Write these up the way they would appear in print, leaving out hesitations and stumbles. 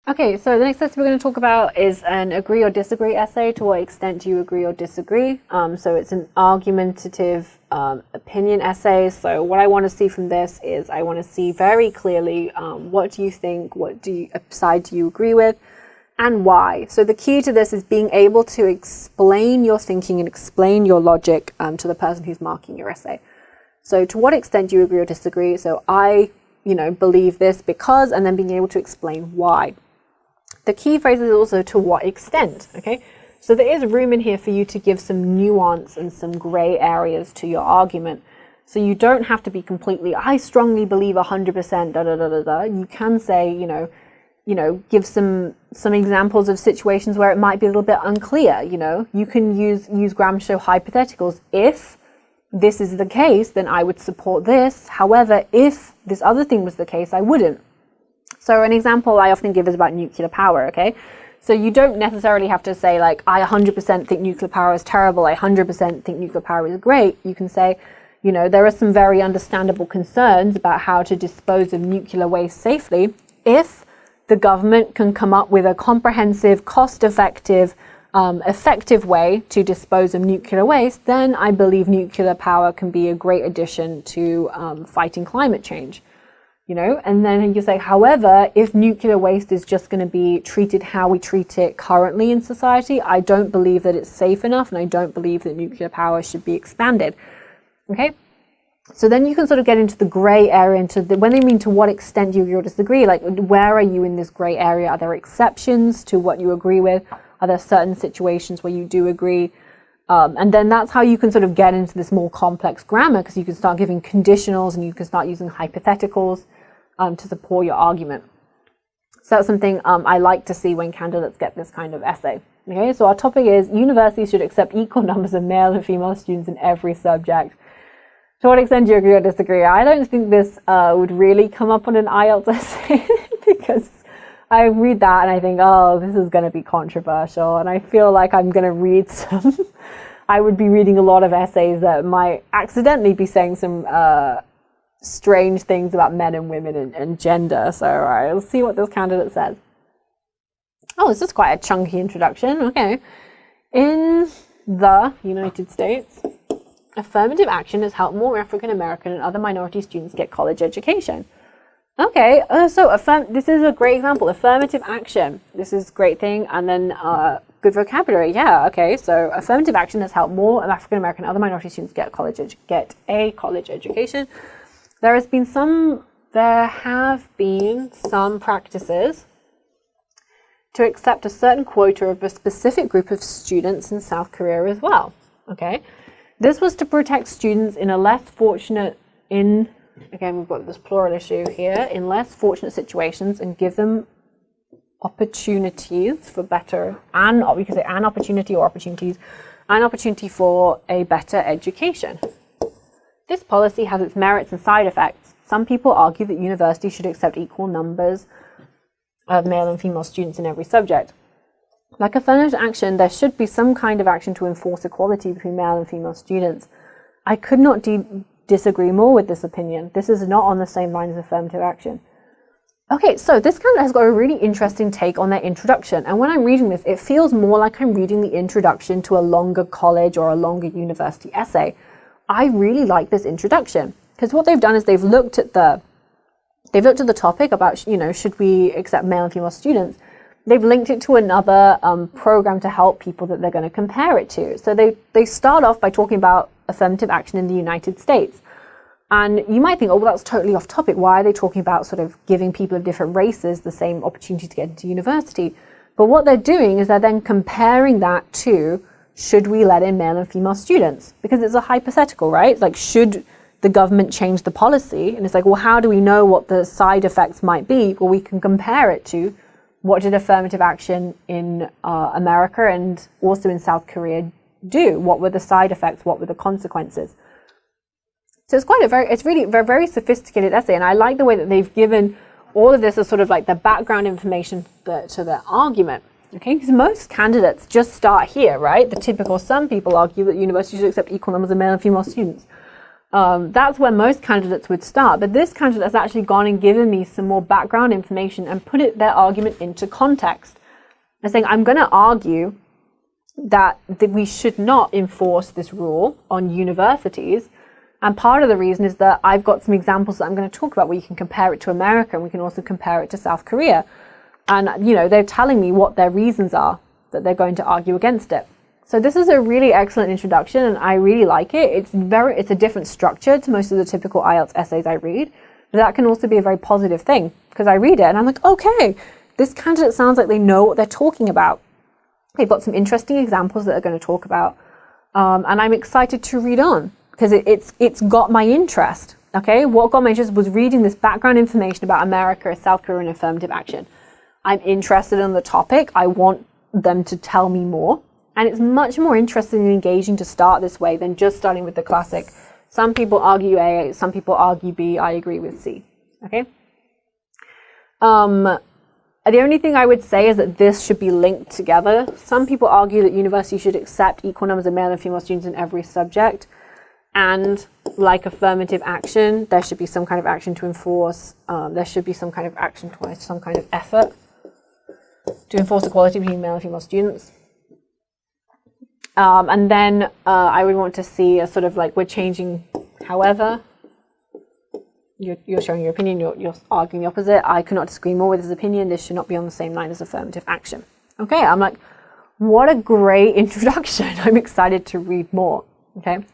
Okay, so the next essay we're going to talk about is an agree or disagree essay. To what extent do you agree or disagree? So it's an argumentative opinion essay. So what I want to see from this is I want to see very clearly what do you think, what side do you agree with, and why. So the key to this is being able to explain your thinking and explain your logic to the person who's marking your essay. So to what extent do you agree or disagree? So I, believe this because, and then being able to explain why. The key phrase is also to what extent, okay? So there is room in here for you to give some nuance and some gray areas to your argument. So you don't have to be completely, I strongly believe 100%, da da da da da. You can say, give some examples of situations where it might be a little bit unclear, You can use grammar to show hypotheticals. If this is the case, then I would support this. However, if this other thing was the case, I wouldn't. So an example I often give is about nuclear power, okay? So you don't necessarily have to say, like, I 100% think nuclear power is terrible, I 100% think nuclear power is great. You can say, there are some very understandable concerns about how to dispose of nuclear waste safely. If the government can come up with a comprehensive, cost-effective, effective way to dispose of nuclear waste, then I believe nuclear power can be a great addition to fighting climate change. And then you say, however, if nuclear waste is just going to be treated how we treat it currently in society, I don't believe that it's safe enough, and I don't believe that nuclear power should be expanded. Okay? So then you can sort of get into the gray area, when they mean to what extent you agree or disagree, like where are you in this gray area? Are there exceptions to what you agree with? Are there certain situations where you do agree? And then that's how you can sort of get into this more complex grammar, because you can start giving conditionals and you can start using hypotheticals to support your argument. So that's something I like to see when candidates get this kind of essay. Okay, so our topic is universities should accept equal numbers of male and female students in every subject. To what extent do you agree or disagree? I don't think this would really come up on an IELTS essay because I read that and I think, oh, this is going to be controversial, and I feel like I'm going to read I would be reading a lot of essays that might accidentally be saying some strange things about men and women and gender. So let's see what this candidate says. Oh, this is quite a chunky introduction. Okay. In the United States, affirmative action has helped more African American and other minority students get college education. Okay, so this is a great example. Affirmative action. This is a great thing. And then good vocabulary. Yeah, okay. So affirmative action has helped more African American and other minority students get a college education. There have been some practices to accept a certain quota of a specific group of students in South Korea as well. Okay, this was to protect students in a less fortunate again, we've got this plural issue here, in less fortunate situations, and give them opportunities for better, and we can say an opportunity or opportunities, an opportunity for a better education. This policy has its merits and side effects. Some people argue that universities should accept equal numbers of male and female students in every subject. Like affirmative action, there should be some kind of action to enforce equality between male and female students. I could not disagree more with this opinion. This is not on the same line as affirmative action. Okay, so this candidate has got a really interesting take on their introduction. And when I'm reading this, it feels more like I'm reading the introduction to a longer college or a longer university essay. I really like this introduction because what they've done is they've looked at the topic about, should we accept male and female students? They've linked it to another program to help people that they're going to compare it to. So they start off by talking about affirmative action in the United States. And you might think, oh, well, that's totally off topic. Why are they talking about sort of giving people of different races the same opportunity to get into university? But what they're doing is they're then comparing that to, should we let in male and female students? Because it's a hypothetical, right? Like, should the government change the policy? And it's like, well, how do we know what the side effects might be? Well, we can compare it to what did affirmative action in America and also in South Korea do? What were the side effects? What were the consequences? So it's really a very sophisticated essay, and I like the way that they've given all of this as sort of like the background information to their argument. Okay, because most candidates just start here, right? The typical, some people argue that universities should accept equal numbers of male and female students. That's where most candidates would start. But this candidate has actually gone and given me some more background information and put their argument into context. They're saying, I'm going to argue that we should not enforce this rule on universities. And part of the reason is that I've got some examples that I'm going to talk about where you can compare it to America, and we can also compare it to South Korea. And, they're telling me what their reasons are that they're going to argue against it. So this is a really excellent introduction, and I really like it. It's a different structure to most of the typical IELTS essays I read. But that can also be a very positive thing, because I read it and I'm like, okay, this candidate sounds like they know what they're talking about. They've got some interesting examples that they're going to talk about. And I'm excited to read on, because it's got my interest. Okay, what got my interest was reading this background information about America, South Korea, and affirmative action. I'm interested in the topic. I want them to tell me more. And it's much more interesting and engaging to start this way than just starting with the classic. Some people argue A, some people argue B, I agree with C. Okay? The only thing I would say is that this should be linked together. Some people argue that universities should accept equal numbers of male and female students in every subject. And like affirmative action, there should be some kind of action to enforce. There should be some kind of action towards some kind of effort to enforce equality between male and female students. And then I would want to see a sort of like, we're changing, however, you're showing your opinion, you're arguing the opposite. I could not disagree more with his opinion. This should not be on the same line as affirmative action. Okay, I'm like, what a great introduction. I'm excited to read more. Okay,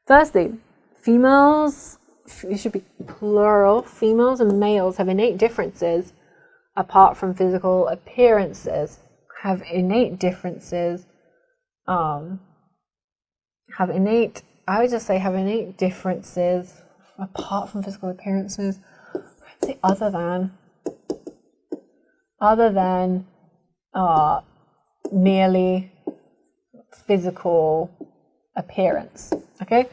firstly, females, it should be plural, females and males have innate differences apart from physical appearances, have innate differences. Have innate differences apart from physical appearances. I'd say other than merely physical appearance. Okay,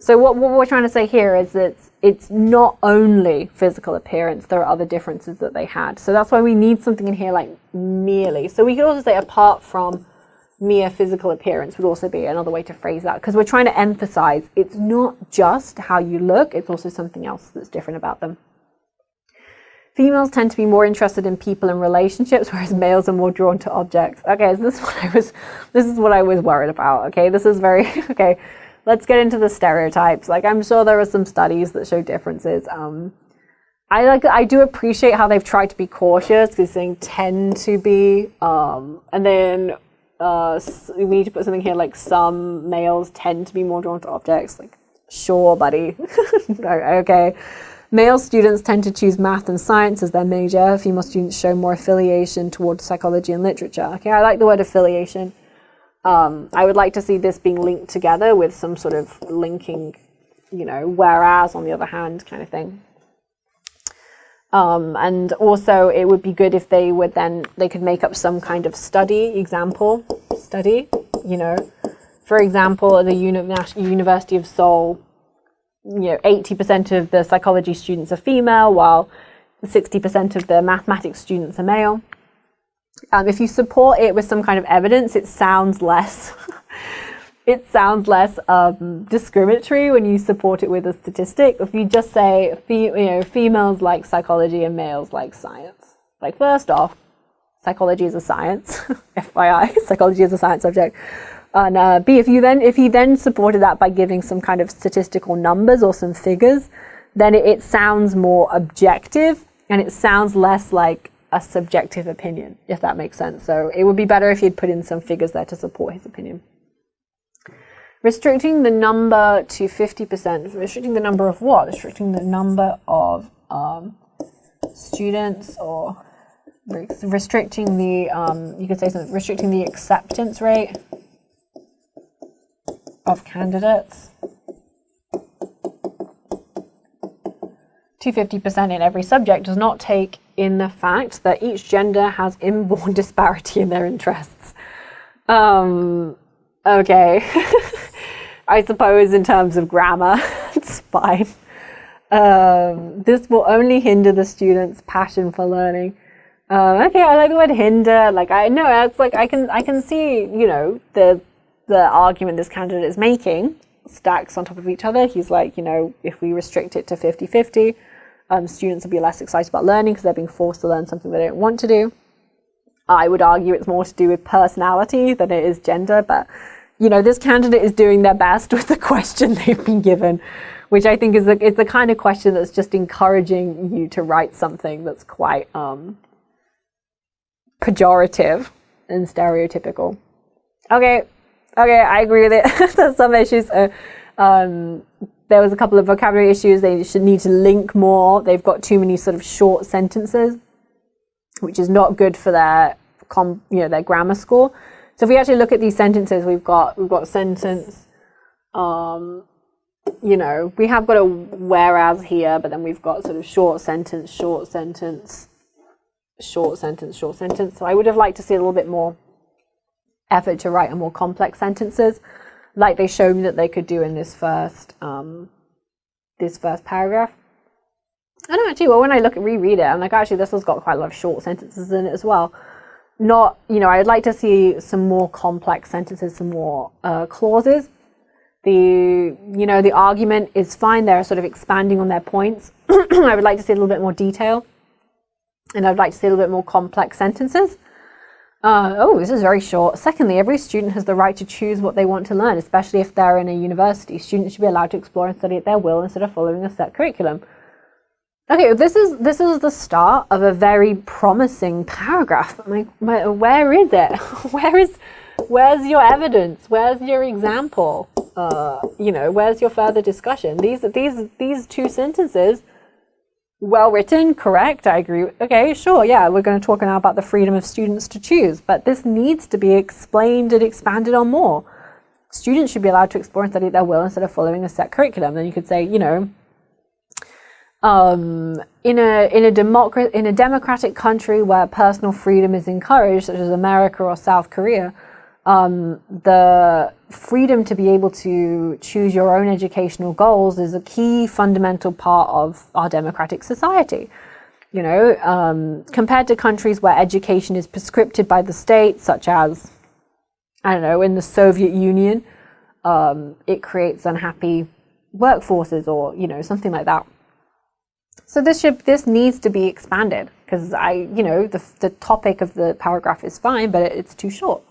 so what we're trying to say here is that it's not only physical appearance, there are other differences that they had. So that's why we need something in here like merely. So we could also say apart from mere physical appearance would also be another way to phrase that, because we're trying to emphasize it's not just how you look, it's also something else that's different about them. Females tend to be more interested in people and relationships, whereas males are more drawn to objects. Okay, so this is what I was worried about. Okay, this is very okay. Let's get into the stereotypes. Like, I'm sure there are some studies that show differences. I do appreciate how they've tried to be cautious, because saying tend to be, and then we need to put something here like some males tend to be more drawn to objects. Like, sure, buddy. Okay. Male students tend to choose math and science as their major. Female students show more affiliation towards psychology and literature. Okay, I like the word affiliation. I would like to see this being linked together with some sort of linking, whereas on the other hand kind of thing. And also it would be good if they could make up some kind of study. For example, at the University of Seoul, 80% of the psychology students are female, while 60% of the mathematics students are male. If you support it with some kind of evidence, it sounds less discriminatory when you support it with a statistic. If you just say, females like psychology and males like science. Like, first off, psychology is a science. FYI, psychology is a science subject. And B, if you then supported that by giving some kind of statistical numbers or some figures, then it sounds more objective, and it sounds less like a subjective opinion, if that makes sense. So it would be better if you'd put in some figures there to support his opinion. Restricting the number to 50%. Restricting the number of what? Restricting the number of students, or restricting the, you could say something, restricting the acceptance rate of candidates to 50% in every subject does not take in the fact that each gender has inborn disparity in their interests. Okay. I suppose in terms of grammar, it's fine. This will only hinder the student's passion for learning. Okay, I like the word hinder. Like, I know it's like I can see, the argument this candidate is making. stacks on top of each other. He's like, you know, if we restrict it to 50-50, students will be less excited about learning because they're being forced to learn something they don't want to do. I would argue it's more to do with personality than it is gender, but, you know, this candidate is doing their best with the question they've been given, which I think is the kind of question that's just encouraging you to write something that's quite pejorative and stereotypical. Okay, I agree with it. There's some issues. There was a couple of vocabulary issues. They should need to link more. They've got too many sort of short sentences, which is not good for their their grammar score. So if we actually look at these sentences, we've got sentence. You know, we have got a whereas here, but then we've got sort of short sentence, short sentence, short sentence, short sentence. So I would have liked to see a little bit more effort to write a more complex sentences, like they showed me that they could do in this first paragraph. I don't actually, well, when I reread it, I'm like, actually, this has got quite a lot of short sentences in it as well. Not, you know, I'd like to see some more complex sentences, some more clauses. The argument is fine. They're sort of expanding on their points. I would like to see a little bit more detail, and I'd like to see a little bit more complex sentences. This is very short. Secondly, every student has the right to choose what they want to learn, especially if they're in a university. Students should be allowed to explore and study at their will instead of following a set curriculum. Okay, this is the start of a very promising paragraph. Where is it? Where's your evidence? Where's your example? Where's your further discussion? These two sentences, well written, correct, I agree. Okay, sure, yeah, we're going to talk now about the freedom of students to choose, but this needs to be explained and expanded on more. Students should be allowed to explore and study at their will instead of following a set curriculum. Then you could say, in a democratic country where personal freedom is encouraged, such as America or South Korea, the freedom to be able to choose your own educational goals is a key fundamental part of our democratic society. Compared to countries where education is prescripted by the state, such as, in the Soviet Union, it creates unhappy workforces or, something like that. So this needs to be expanded because the topic of the paragraph is fine, but it's too short.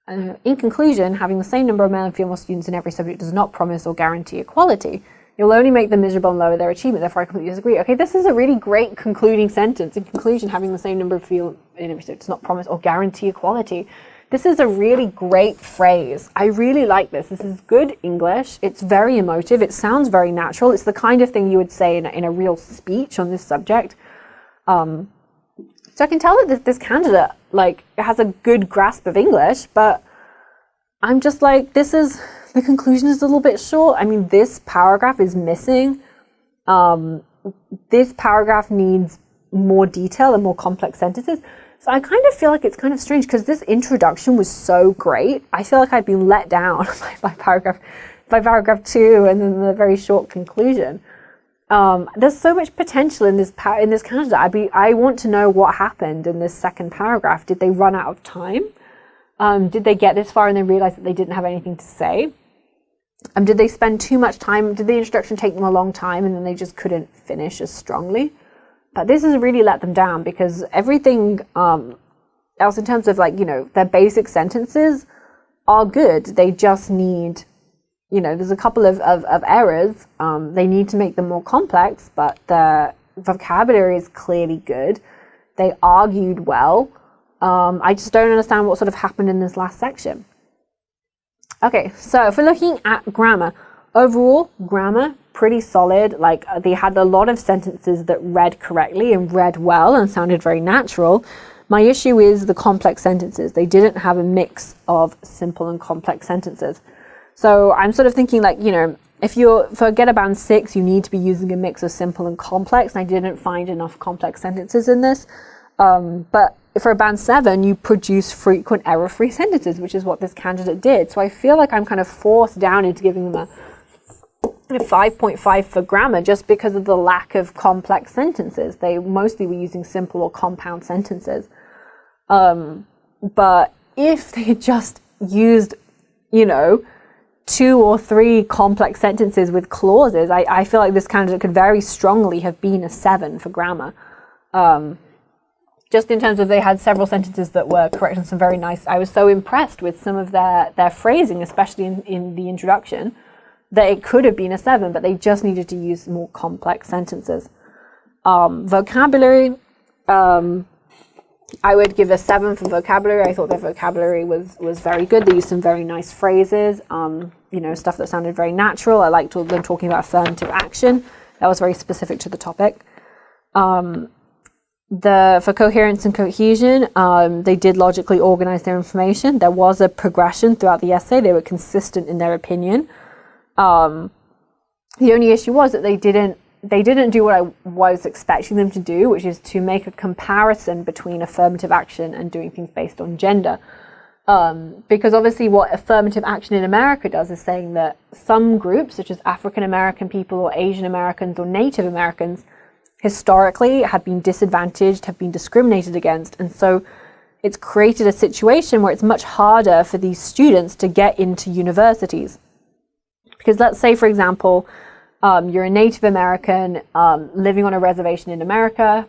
In conclusion, having the same number of male and female students in every subject does not promise or guarantee equality. You'll only make them miserable and lower their achievement. Therefore, I completely disagree. Okay, this is a really great concluding sentence. In conclusion, having the same number of female in every subject does not promise or guarantee equality. This is a really great phrase. I really like this. This is good English. It's very emotive. It sounds very natural. It's the kind of thing you would say in a real speech on this subject. So I can tell that this candidate has a good grasp of English, but I'm just like, the conclusion is a little bit short. I mean, this paragraph is missing. This paragraph needs more detail and more complex sentences. So I kind of feel like it's kind of strange because this introduction was so great. I feel like I've been let down by paragraph 2 and then the very short conclusion. There's so much potential in this candidate. I want to know what happened in this second paragraph. Did they run out of time? Did they get this far and then realize that they didn't have anything to say? Did they spend too much time? Did the introduction take them a long time and then they just couldn't finish as strongly? But this has really let them down because everything else in terms of their basic sentences are good. They just need, there's a couple of errors. They need to make them more complex, but the vocabulary is clearly good. They argued well. I just don't understand what sort of happened in this last section. Okay, so if we're looking at grammar, overall grammar, pretty solid. They had a lot of sentences that read correctly and read well and sounded very natural. My issue is the complex sentences. They didn't have a mix of simple and complex sentences. So I'm sort of thinking for Get a Band 6, you need to be using a mix of simple and complex. And I didn't find enough complex sentences in this. But for a Band 7, you produce frequent error-free sentences, which is what this candidate did. So I feel like I'm kind of forced down into giving them a 5.5 for grammar just because of the lack of complex sentences. They mostly were using simple or compound sentences. But if they had just used, 2 or 3 complex sentences with clauses, I feel like this candidate could very strongly have been a 7 for grammar. Just in terms of they had several sentences that were correct and some very nice. I was so impressed with some of their phrasing, especially in the introduction, that it could have been a 7, but they just needed to use more complex sentences. Vocabulary, I would give a 7 for vocabulary. I thought their vocabulary was very good. They used some very nice phrases, stuff that sounded very natural. I liked them talking about affirmative action. That was very specific to the topic. For coherence and cohesion, they did logically organize their information. There was a progression throughout the essay. They were consistent in their opinion. The only issue was that they didn't do what I was expecting them to do, which is to make a comparison between affirmative action and doing things based on gender. Because obviously what affirmative action in America does is saying that some groups, such as African American people or Asian Americans or Native Americans, historically have been disadvantaged, have been discriminated against. And so it's created a situation where it's much harder for these students to get into universities. Because let's say, for example, you're a Native American living on a reservation in America.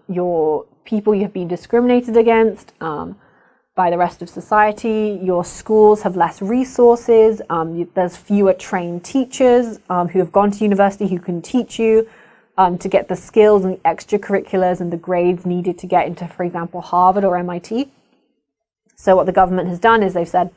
Your people you have been discriminated against by the rest of society. Your schools have less resources. There's fewer trained teachers who have gone to university who can teach you to get the skills and the extracurriculars and the grades needed to get into, for example, Harvard or MIT. So what the government has done is they've said,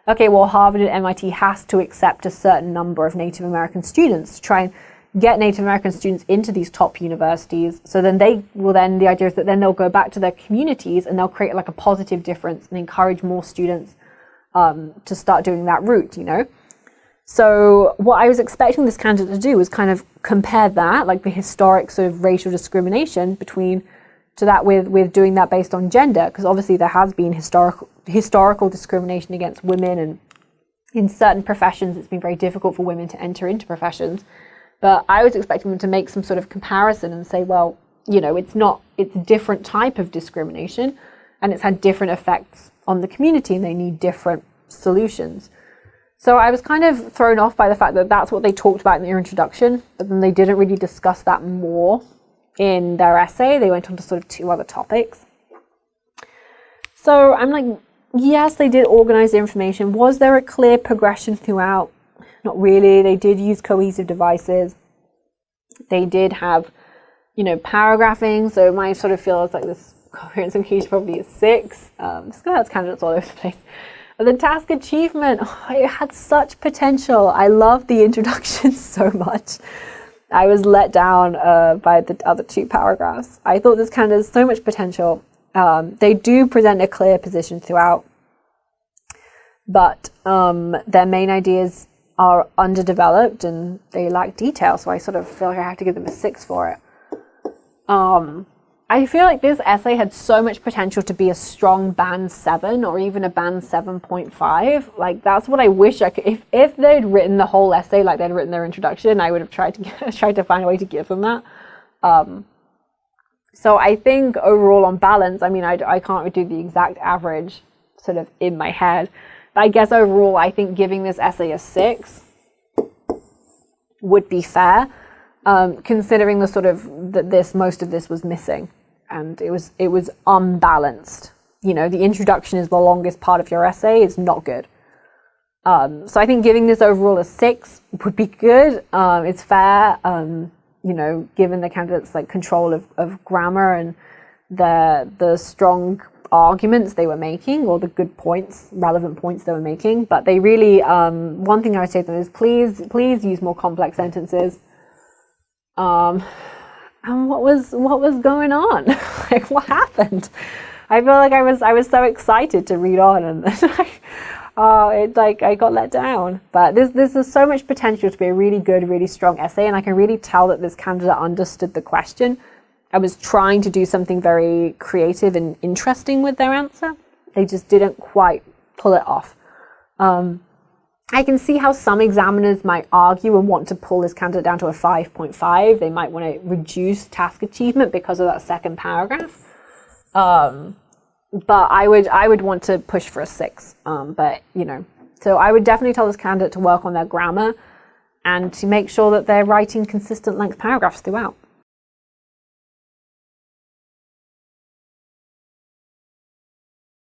okay, well, Harvard and MIT has to accept a certain number of Native American students to try and get Native American students into these top universities. So then the idea is that then they'll go back to their communities and they'll create like a positive difference and encourage more students to start doing that route, So what I was expecting this candidate to do was kind of compare that, like the historic sort of racial discrimination with doing that based on gender, because obviously there has been historical discrimination against women, and in certain professions it's been very difficult for women to enter into professions. But I was expecting them to make some sort of comparison and say, well, it's a different type of discrimination and it's had different effects on the community and they need different solutions. So I was kind of thrown off by the fact that that's what they talked about in their introduction, but then they didn't really discuss that more in their essay. They went on to sort of 2 other topics. So I'm like, yes, they did organize the information. Was there a clear progression throughout? Not really. They did use cohesive devices. They did have, paragraphing. So my sort of feels like this coherence and cohesion probably is 6. This guy has candidates all over the place. But the task achievement, it had such potential. I loved the introduction so much. I was let down by the other 2 paragraphs. I thought this candidate has so much potential. They do present a clear position throughout, but their main ideas are underdeveloped and they lack detail. So I sort of feel like I have to give them a 6 for it. I feel like this essay had so much potential to be a strong band 7 or even a band 7.5. Like that's what I wish I could. If they'd written the whole essay like they'd written their introduction, I would have tried to find a way to give them that. So I think overall on balance, I mean, I can't do the exact average sort of in my head, but I guess overall I think giving this essay a 6 would be fair, considering the sort of that most of this was missing. And it was unbalanced. The introduction is the longest part of your essay. It's not good. So I think giving this overall a 6 would be good. It's fair, given the candidates like control of grammar and the strong arguments they were making, or the good points, relevant points they were making. But they really, one thing I would say to them is please use more complex sentences. And what was going on? Like, what happened? I feel like I was so excited to read on, and then I got let down. But this has so much potential to be a really good, really strong essay, and I can really tell that this candidate understood the question. I was trying to do something very creative and interesting with their answer. They just didn't quite pull it off. I can see how some examiners might argue and want to pull this candidate down to a 5.5. They might want to reduce task achievement because of that second paragraph. But I would want to push for a 6. But So I would definitely tell this candidate to work on their grammar and to make sure that they're writing consistent length paragraphs throughout.